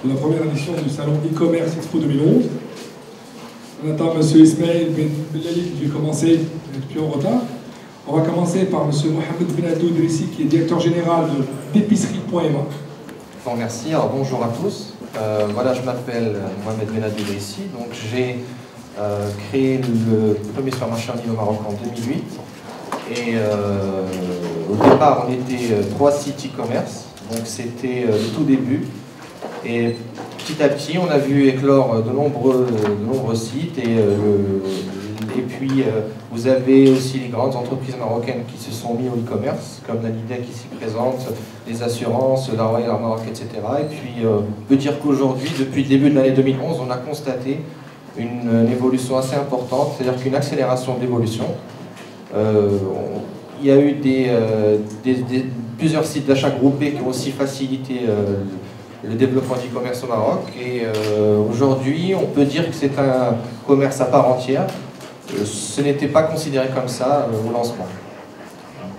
de la première édition du salon e-commerce Expo 2011. On attend M. Ismaël Ben Belali qui va commencer, depuis en retard. On va commencer par M. Mohamed Benadou Idrissi, qui est directeur général d'épicerie.ma. Je vous remercie. Alors, bonjour à tous. Voilà, je m'appelle Mohamed Benadou Idrissi. Donc, j'ai créé le premier supermarché en ligne au Maroc en 2008. Et au départ, on était 3 sites e-commerce. Donc, c'était le tout début. Et petit à petit, on a vu éclore de nombreux sites. Et puis, vous avez aussi les grandes entreprises marocaines qui se sont mises au e-commerce, comme la Lidec ici présente, les assurances, la Royal Air Maroc, etc. Et puis, on peut dire qu'aujourd'hui, depuis le début de l'année 2011, on a constaté une évolution assez importante, c'est-à-dire qu'une accélération d'évolution. Il y a eu plusieurs sites d'achat groupés qui ont aussi facilité le développement du commerce au Maroc. Et aujourd'hui, on peut dire que c'est un commerce à part entière. Ce n'était pas considéré comme ça au lancement.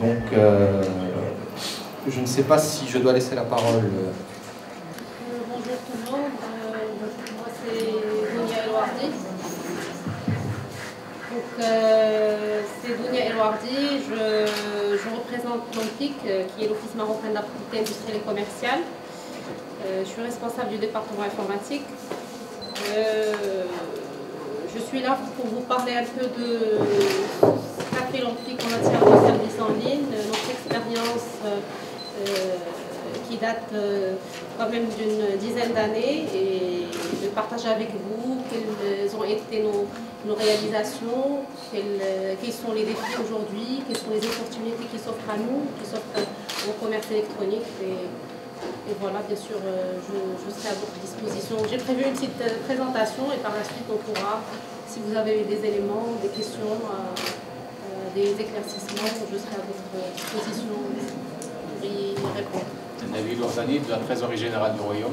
Donc, je ne sais pas si je dois laisser la parole. Bonjour tout le monde, moi c'est Dounia Elouardi. Donc, c'est Dounia Elouardi, je représente l'OMPIC, qui est l'Office marocain de la propriété industrielle et commerciale. Je suis responsable du département informatique. Je suis là pour vous parler un peu de ce qu'a fait l'OMPIC en matière de services en ligne, notre expérience qui date quand même d'une dizaine d'années, et de partager avec vous quelles ont été nos réalisations, quels sont les défis aujourd'hui, quelles sont les opportunités qui s'offrent à nous, qui s'offrent au commerce électronique. Et voilà, bien sûr, je serai à votre disposition. J'ai prévu une petite présentation et par la suite, on pourra, si vous avez des éléments, des questions, des éclaircissements, je serai à votre disposition pour y répondre. Nabil Ourzani de la Trésorerie Générale du Royaume.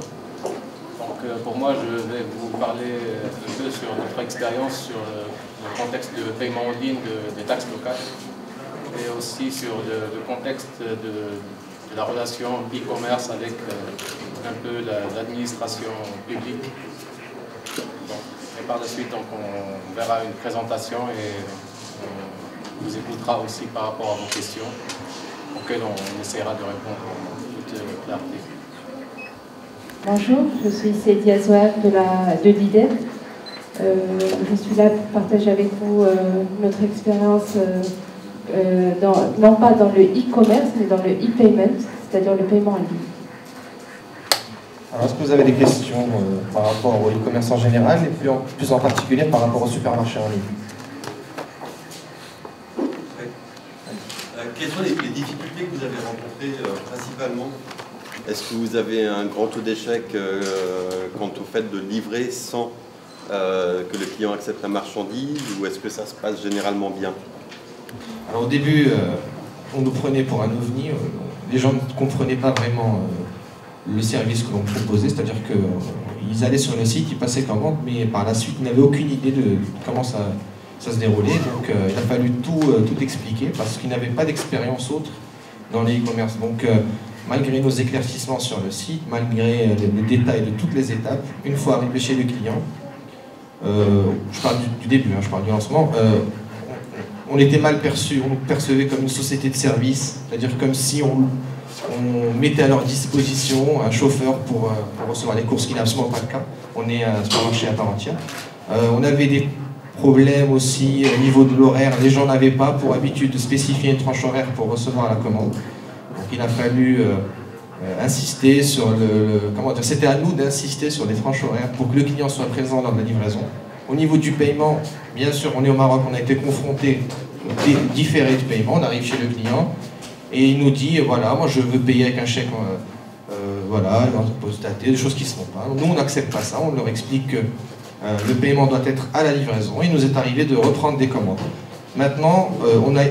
Donc, pour moi, je vais vous parler un peu sur notre expérience sur le contexte de paiement en ligne des taxes locales et aussi sur le contexte de la relation e-commerce avec un peu l'administration publique. Et par la suite, donc, on verra une présentation et on vous écoutera aussi par rapport à vos questions, auxquelles on essaiera de répondre en toute clarté. Bonjour, je suis Cédie Azouar de l'IDER. Je suis là pour partager avec vous notre expérience non pas dans le e-commerce, mais dans le e-payment, c'est-à-dire le paiement en ligne. Alors, est-ce que vous avez des questions par rapport au e-commerce en général, et plus en particulier par rapport au supermarché en ligne? Quelles sont les difficultés que vous avez rencontrées principalement? Est-ce que vous avez un grand taux d'échec quant au fait de livrer sans que le client accepte la marchandise, ou est-ce que ça se passe généralement bien? Alors, au début, on nous prenait pour un ovni. Les gens ne comprenaient pas vraiment le service que l'on proposait, c'est-à-dire qu'ils allaient sur le site, ils passaient commande, mais par la suite, ils n'avaient aucune idée de comment ça se déroulait. Donc, il a fallu tout expliquer parce qu'ils n'avaient pas d'expérience autre dans les e-commerce. Donc, malgré nos éclaircissements sur le site, malgré le détail de toutes les étapes, une fois arrivé chez le client, je parle du début, je parle du lancement, on était mal perçu, on nous percevait comme une société de service, c'est-à-dire comme si on mettait à leur disposition un chauffeur pour recevoir les courses, ce qui n'est absolument pas le cas. On est un supermarché à part entière. On avait des problèmes aussi au niveau de l'horaire. Les gens n'avaient pas pour habitude de spécifier une tranche horaire pour recevoir la commande. Donc il a fallu insister sur c'était à nous d'insister sur les tranches horaires pour que le client soit présent lors de la livraison. Au niveau du paiement, bien sûr, on est au Maroc, on a été confronté au différé de paiement. On arrive chez le client et il nous dit, voilà, moi je veux payer avec un chèque, voilà, un poste daté, des choses qui ne se font pas. Nous, on n'accepte pas ça, on leur explique que le paiement doit être à la livraison. Il nous est arrivé de reprendre des commandes. Maintenant, on a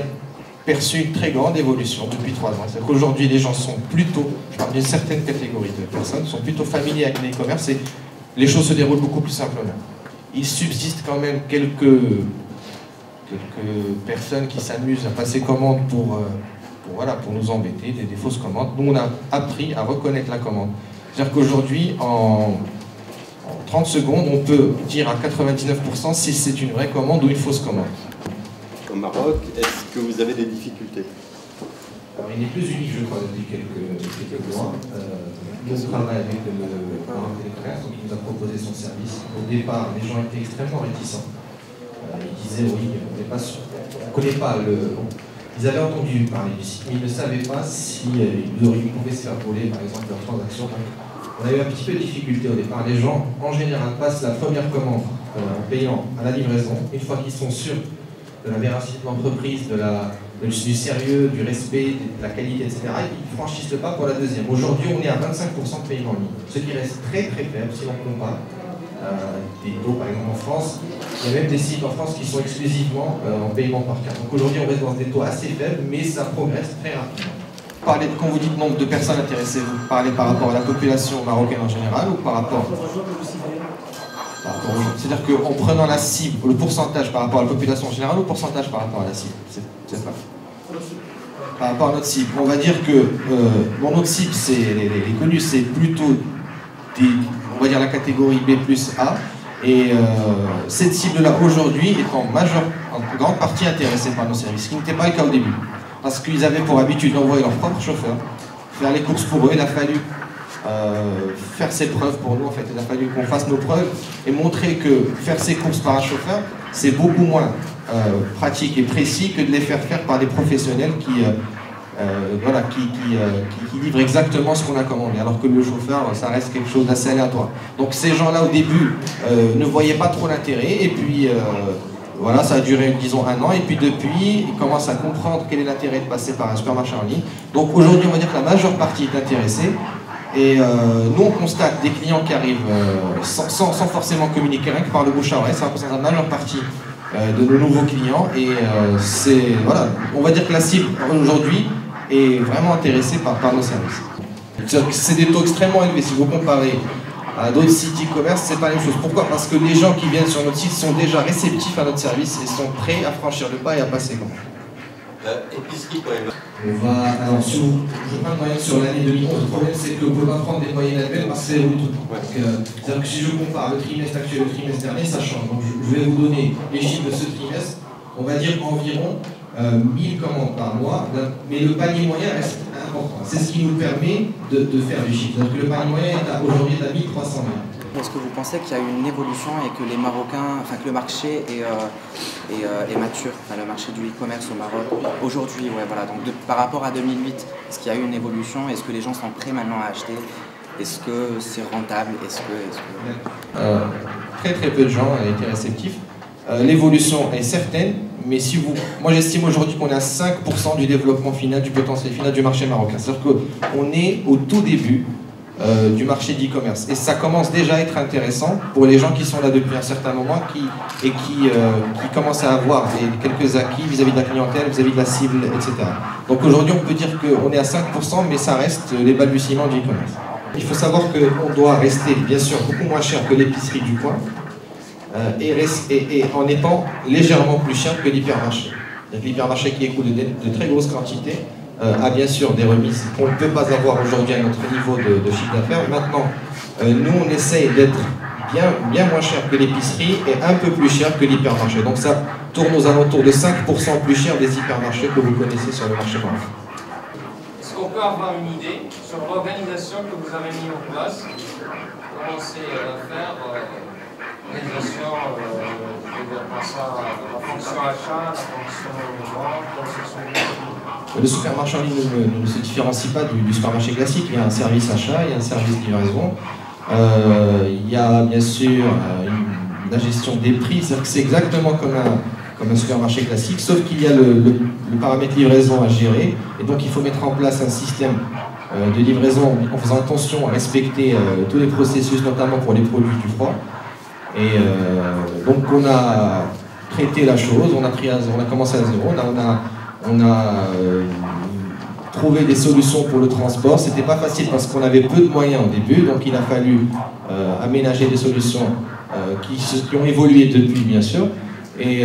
perçu une très grande évolution depuis 3 ans. C'est-à-dire qu'aujourd'hui, les gens sont plutôt, je parle d'une certaine catégorie de personnes, sont plutôt familiers avec les e-commerce et les choses se déroulent beaucoup plus simplement. Il subsiste quand même quelques personnes qui s'amusent à passer commande pour nous embêter, des fausses commandes. Nous, on a appris à reconnaître la commande. C'est-à-dire qu'aujourd'hui, en En 30 secondes, on peut dire à 99% si c'est une vraie commande ou une fausse commande. Au Maroc, est-ce que vous avez des difficultés? Alors, il est plus unique, je crois, depuis quelques mois. On travaille avec le Maroc Télécommerce, donc il nous a proposé son service. Au départ, les gens étaient extrêmement réticents. Ils disaient oui, on n'est pas sûr, on ne connaît pas le. Ils avaient entendu parler du site, mais ils ne savaient pas si ils pouvaient se faire voler, par exemple, leurs transactions. On a eu un petit peu de difficulté au départ. Les gens, en général, passent la première commande en payant à la livraison. Une fois qu'ils sont sûrs de la véracité de l'entreprise, du sérieux, du respect, de la qualité, etc., ils ne franchissent le pas pour la deuxième. Aujourd'hui, on est à 25% de paiement en ligne, ce qui reste très très faible si l'on compare. Des taux, par exemple, en France. Il y a même des sites en France qui sont exclusivement en paiement par carte. Donc aujourd'hui, on reste dans des taux assez faibles, mais ça progresse très rapidement. Quand vous dites nombre de personnes intéressées, vous parlez par rapport à la population marocaine en général ou par rapport oui. C'est-à-dire qu'en prenant la cible, le pourcentage par rapport à la population en général ou le pourcentage par rapport à la cible, c'est ça. Par rapport à notre cible, on va dire que notre cible, c'est les connus, c'est plutôt on va dire la catégorie B plus A. Et cette cible-là, aujourd'hui, est en grande partie intéressée par nos services, ce qui n'était pas le cas au début. Parce qu'ils avaient pour habitude d'envoyer leur propre chauffeur, faire les courses pour eux. Il a fallu faire ses preuves pour nous, en fait. Il a fallu qu'on fasse nos preuves et montrer que faire ses courses par un chauffeur, c'est beaucoup moins pratique et précis que de les faire par des professionnels qui livrent exactement ce qu'on a commandé, alors que le chauffeur, ça reste quelque chose d'assez aléatoire. Donc ces gens-là, au début, ne voyaient pas trop l'intérêt, et puis voilà, ça a duré, disons, 1 an, et puis depuis, ils commencent à comprendre quel est l'intérêt de passer par un supermarché en ligne. Donc aujourd'hui, on va dire que la majeure partie est intéressée, et nous, on constate des clients qui arrivent sans forcément communiquer, rien que par le bouche à oreille. Ça représente la majeure partie de nos nouveaux clients, et voilà, on va dire que la cible, aujourd'hui, est vraiment intéressée par nos services. C'est des taux extrêmement élevés. Si vous comparez à d'autres sites e-commerce, c'est pas la même chose. Pourquoi? Parce que les gens qui viennent sur notre site sont déjà réceptifs à notre service et sont prêts à franchir le pas et à passer commande. Épicerie, quand même. Alors, je prends une moyenne sur l'année 2011. Le problème, c'est que vous ne pouvez pas prendre des moyennes annuelles parce que c'est tout. C'est-à-dire que si je compare le trimestre actuel et le trimestre dernier, ça change. Donc, je vais vous donner les chiffres de ce trimestre. On va dire environ 1000 commandes par mois, mais le panier moyen reste important. C'est ce qui nous permet de faire du chiffre. Donc le panier moyen est aujourd'hui à 1300 000. Est-ce que vous pensez qu'il y a eu une évolution et que les Marocains, enfin que le marché est mature, enfin, le marché du e-commerce au Maroc aujourd'hui, ouais, voilà. Donc par rapport à 2008, est-ce qu'il y a eu une évolution? Est-ce que les gens sont prêts maintenant à acheter? Est-ce que c'est rentable? Très très peu de gens étaient réceptifs. L'évolution est certaine, mais moi j'estime aujourd'hui qu'on est à 5% du développement final, du potentiel final du marché marocain. C'est-à-dire qu'on est au tout début du marché d'e-commerce. Et ça commence déjà à être intéressant pour les gens qui sont là depuis un certain moment et qui commencent à avoir quelques acquis vis-à-vis de la clientèle, vis-à-vis de la cible, etc. Donc aujourd'hui on peut dire qu'on est à 5%, mais ça reste les balbutiements du e-commerce. Il faut savoir qu'on doit rester bien sûr beaucoup moins cher que l'épicerie du coin, et en étant légèrement plus cher que l'hypermarché. L'hypermarché qui écoule de très grosses quantités a bien sûr des remises qu'on ne peut pas avoir aujourd'hui à notre niveau de chiffre d'affaires. Maintenant, nous on essaye d'être bien moins cher que l'épicerie et un peu plus cher que l'hypermarché. Donc ça tourne aux alentours de 5% plus cher des hypermarchés que vous connaissez sur le marché marocain. Est-ce qu'on peut avoir une idée sur l'organisation que vous avez mis en place? Comment c'est à faire? L'organisation, la fonction achat, la fonction vente, la fonction... Le supermarché en ligne ne se différencie pas du supermarché classique. Il y a un service achat, il y a un service livraison. Il y a bien sûr la gestion des prix. C'est-à-dire que c'est exactement comme un supermarché classique, sauf qu'il y a le paramètre livraison à gérer. Et donc il faut mettre en place un système de livraison en faisant attention à respecter tous les processus, notamment pour les produits du froid. Et donc on a traité la chose, on a commencé à zéro, on a trouvé des solutions pour le transport. C'était pas facile parce qu'on avait peu de moyens au début, donc il a fallu aménager des solutions qui ont évolué depuis bien sûr. Et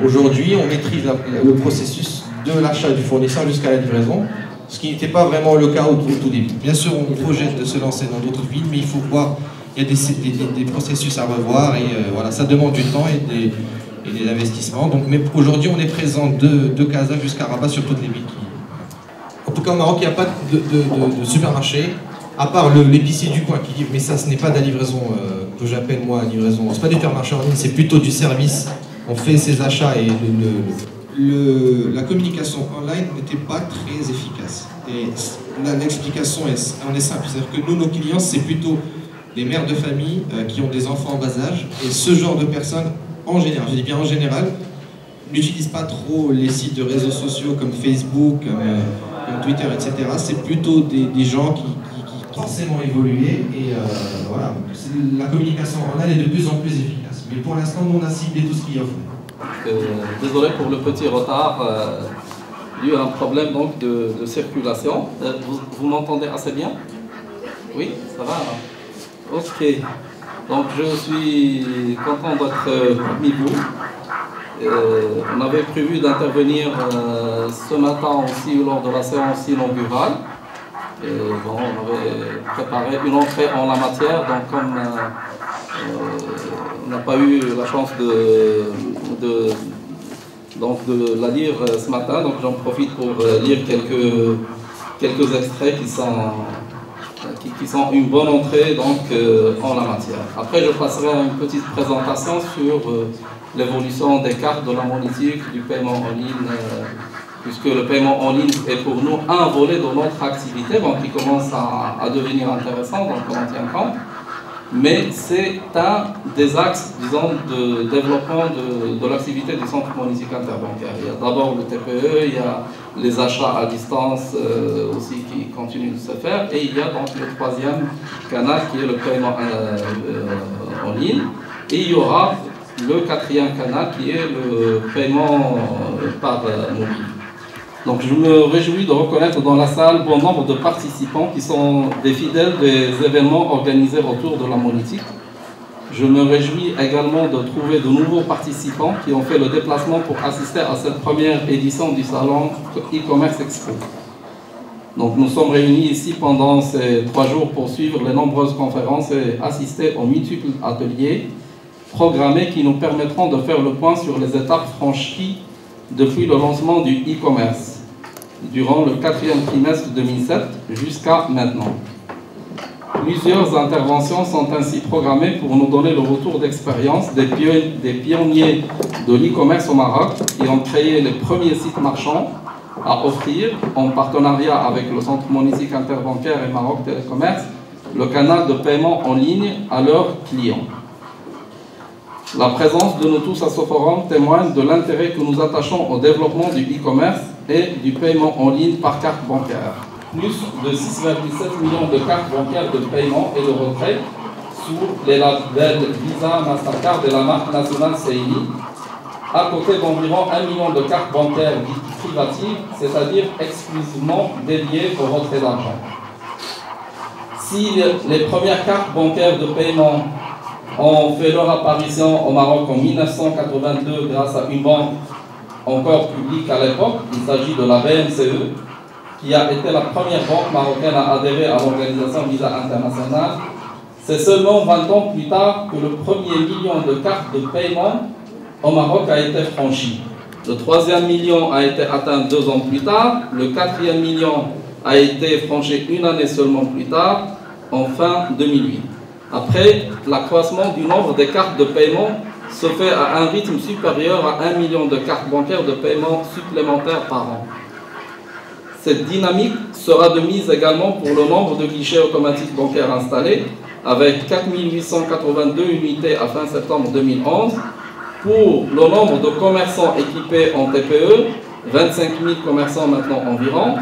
aujourd'hui on maîtrise le processus de l'achat du fournisseur jusqu'à la livraison, ce qui n'était pas vraiment le cas au tout début. Bien sûr on projette de se lancer dans d'autres villes, mais il il y a des processus à revoir et voilà, ça demande du temps et des investissements. Donc, mais aujourd'hui, on est présent de Casa jusqu'à Rabat sur toutes les villes. En tout cas, au Maroc, il n'y a pas de supermarché, à part l'épicier du coin qui livre, mais ça, ce n'est pas de la livraison que j'appelle moi livraison. C'est pas du supermarché en ligne, c'est plutôt du service. On fait ses achats et la communication online n'était pas très efficace. Et l'explication est simple, c'est-à-dire que nous, nos clients, c'est plutôt des mères de famille qui ont des enfants en bas âge, et ce genre de personnes, en général, je dis bien en général, n'utilisent pas trop les sites de réseaux sociaux comme Facebook, comme Twitter, etc. C'est plutôt des gens qui forcément évolué et voilà, la communication online est de plus en plus efficace. Mais pour l'instant, nous, on a ciblé tout ce qu'il y a. Désolé pour le petit retard, il y a eu un problème donc de circulation. Vous m'entendez assez bien? Oui, ça va hein? Ok. Donc je suis content d'être parmi vous. On avait prévu d'intervenir ce matin aussi lors de la séance inaugurale. Bon, on avait préparé une entrée en la matière, donc comme on n'a pas eu la chance de la lire ce matin, donc j'en profite pour lire quelques extraits qui sont une bonne entrée donc, en la matière. Après, je passerai à une petite présentation sur l'évolution des cartes de la monétique, du paiement en ligne, puisque le paiement en ligne est pour nous un volet de notre activité, donc qui commence à devenir intéressant, donc on en tient compte. Mais c'est un des axes, disons, de développement de l'activité du centre monétique interbancaire. Il y a d'abord le TPE, il y a les achats à distance aussi qui continuent de se faire, et il y a donc le troisième canal qui est le paiement en ligne, et il y aura le quatrième canal qui est le paiement par mobile. Donc je me réjouis de reconnaître dans la salle bon nombre de participants qui sont des fidèles des événements organisés autour de la monétique. Je me réjouis également de trouver de nouveaux participants qui ont fait le déplacement pour assister à cette première édition du salon e-commerce expo. Donc nous sommes réunis ici pendant ces 3 jours pour suivre les nombreuses conférences et assister aux multiples ateliers programmés qui nous permettront de faire le point sur les étapes franchies depuis le lancement du e-commerce, durant le 4e trimestre 2007 jusqu'à maintenant. Plusieurs interventions sont ainsi programmées pour nous donner le retour d'expérience des pionniers de l'e-commerce au Maroc qui ont créé les premiers sites marchands à offrir, en partenariat avec le Centre monétique interbancaire et Maroc Télécommerce, le canal de paiement en ligne à leurs clients. La présence de nous tous à ce forum témoigne de l'intérêt que nous attachons au développement du e-commerce et du paiement en ligne par carte bancaire. Plus de 6,7 millions de cartes bancaires de paiement et de retrait sous les labels Visa, Mastercard et la marque nationale CII, à côté d'environ 1 million de cartes bancaires dites privatives, c'est-à-dire exclusivement dédiées au retrait d'argent. Si les premières cartes bancaires de paiement ont fait leur apparition au Maroc en 1982 grâce à une banque encore publique à l'époque, il s'agit de la BMCE, qui a été la première banque marocaine à adhérer à l'organisation Visa Internationale. C'est seulement 20 ans plus tard que le premier million de cartes de paiement au Maroc a été franchi. Le 3e million a été atteint 2 ans plus tard, le 4e million a été franchi une année seulement plus tard, en fin 2008. Après, l'accroissement du nombre des cartes de paiement se fait à un rythme supérieur à 1 million de cartes bancaires de paiement supplémentaires par an. Cette dynamique sera de mise également pour le nombre de guichets automatiques bancaires installés, avec 4 882 unités à fin septembre 2011, pour le nombre de commerçants équipés en TPE, 25 000 commerçants maintenant environ,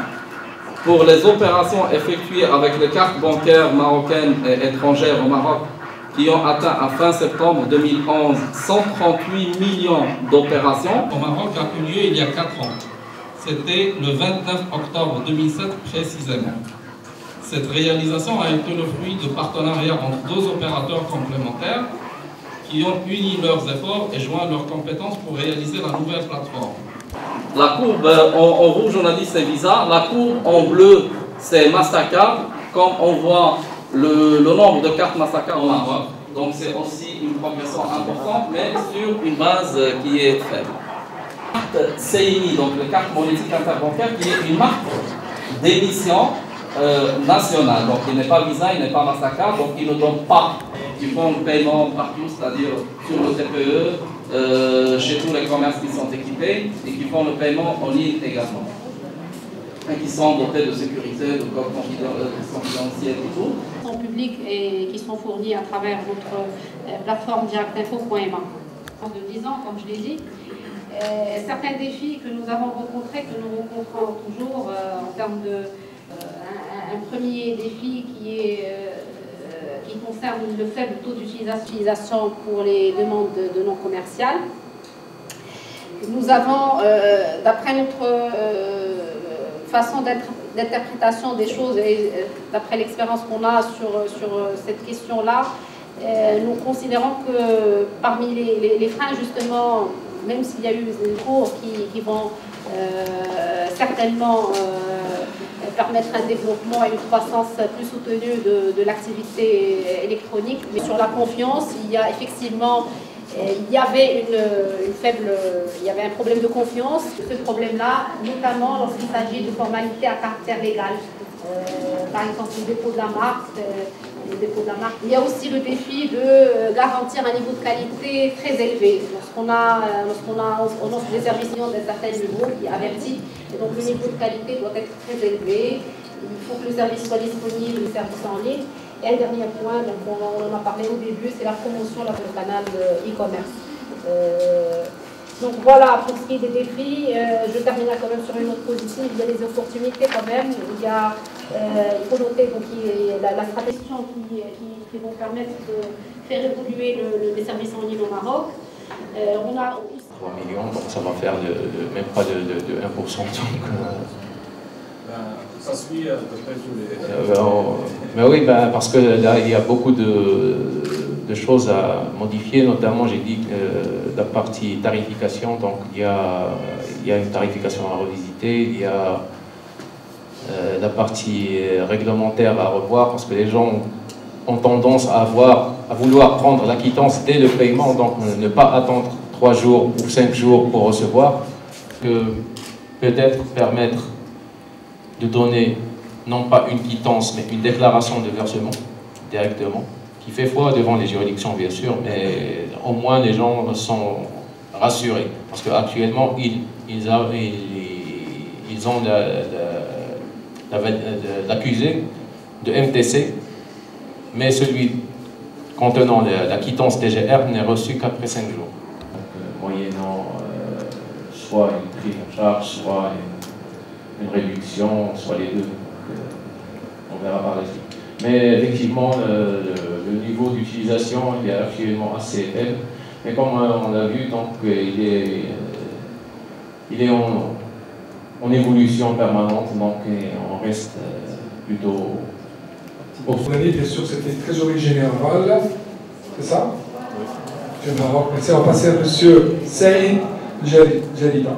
pour les opérations effectuées avec les cartes bancaires marocaines et étrangères au Maroc, qui ont atteint à fin septembre 2011 138 millions d'opérations. Au Maroc a eu lieu il y a 4 ans. C'était le 29 octobre 2007 précisément. Cette réalisation a été le fruit de partenariats entre 2 opérateurs complémentaires qui ont uni leurs efforts et joint leurs compétences pour réaliser la nouvelle plateforme. La courbe en rouge, on a dit c'est Visa. La courbe en bleu, c'est Mastercard. Comme on voit le nombre de cartes Mastercard au Maroc. Donc c'est aussi une progression importante, mais sur une base qui est faible. La carte CIMI, donc la carte monétique interbancaire, qui est une marque d'émission nationale. Donc il n'est pas Visa, il n'est pas Mastercard, donc il ne donne pas. Ils font le paiement partout, c'est-à-dire sur le TPE, chez tous les commerces qui sont équipés, et qui font le paiement en ligne également. Et qui sont dotés de sécurité, de code confidentiel et tout. Ils sont publics et qui sont fournis à travers notre plateforme directinfo.ma. De 10 ans, comme je l'ai dit. Certains défis que nous avons rencontrés, que nous rencontrons toujours en termes de... un premier défi qui concerne le faible taux d'utilisation pour les demandes de non commerciales. Nous avons, d'après notre façon d'interprétation des choses et d'après l'expérience qu'on a sur cette question-là, nous considérons que parmi les freins, justement, même s'il y a eu des cours qui vont certainement permettre un développement et une croissance plus soutenue de l'activité électronique, mais sur la confiance, il y a effectivement il y avait un problème de confiance. Ce problème-là, notamment lorsqu'il s'agit de formalités à caractère légal, par exemple le dépôt de la marque. Il y a aussi le défi de garantir un niveau de qualité très élevé. Lorsqu'on offre des services d'un certain niveau qui avertit, et donc le niveau de qualité doit être très élevé. Il faut que le service soit disponible, le service en ligne. Et un dernier point, donc on en a parlé au début, c'est la promotion du canal e-commerce. Donc voilà, pour ce qui est des défis, je terminerai quand même sur une note positive. Il y a des opportunités quand même. Il faut noter donc, la stratégie qui vont permettre de faire évoluer les services en ligne au Maroc. On a 3 millions, donc ça va faire même pas de 1%. Donc, ça suit à peu près tous les... mais oui, parce que là, il y a beaucoup de choses à modifier, notamment, j'ai dit que la partie tarification, donc il y a une tarification à revisiter, il y a la partie réglementaire à revoir, parce que les gens ont tendance à vouloir prendre la quittance dès le paiement, donc ne pas attendre 3 jours ou 5 jours pour recevoir, que peut-être permettre de donner non pas une quittance, mais une déclaration de versement directement, qui fait foi devant les juridictions bien sûr, mais au moins les gens sont rassurés, parce qu'actuellement ils ont l'accusé de MTC, mais celui contenant la quittance TGR n'est reçu qu'après 5 jours. Donc, moyennant soit une prise en charge, soit une réduction, soit les deux. On verra par la suite. Mais effectivement, le niveau d'utilisation il est actuellement assez faible. Mais comme on l'a vu, donc, il est en évolution permanente, donc on reste plutôt... Votre année, bien sûr, c'était trésorerie générale, c'est ça? Oui. Merci, on va passer à M. Saïd Jalida.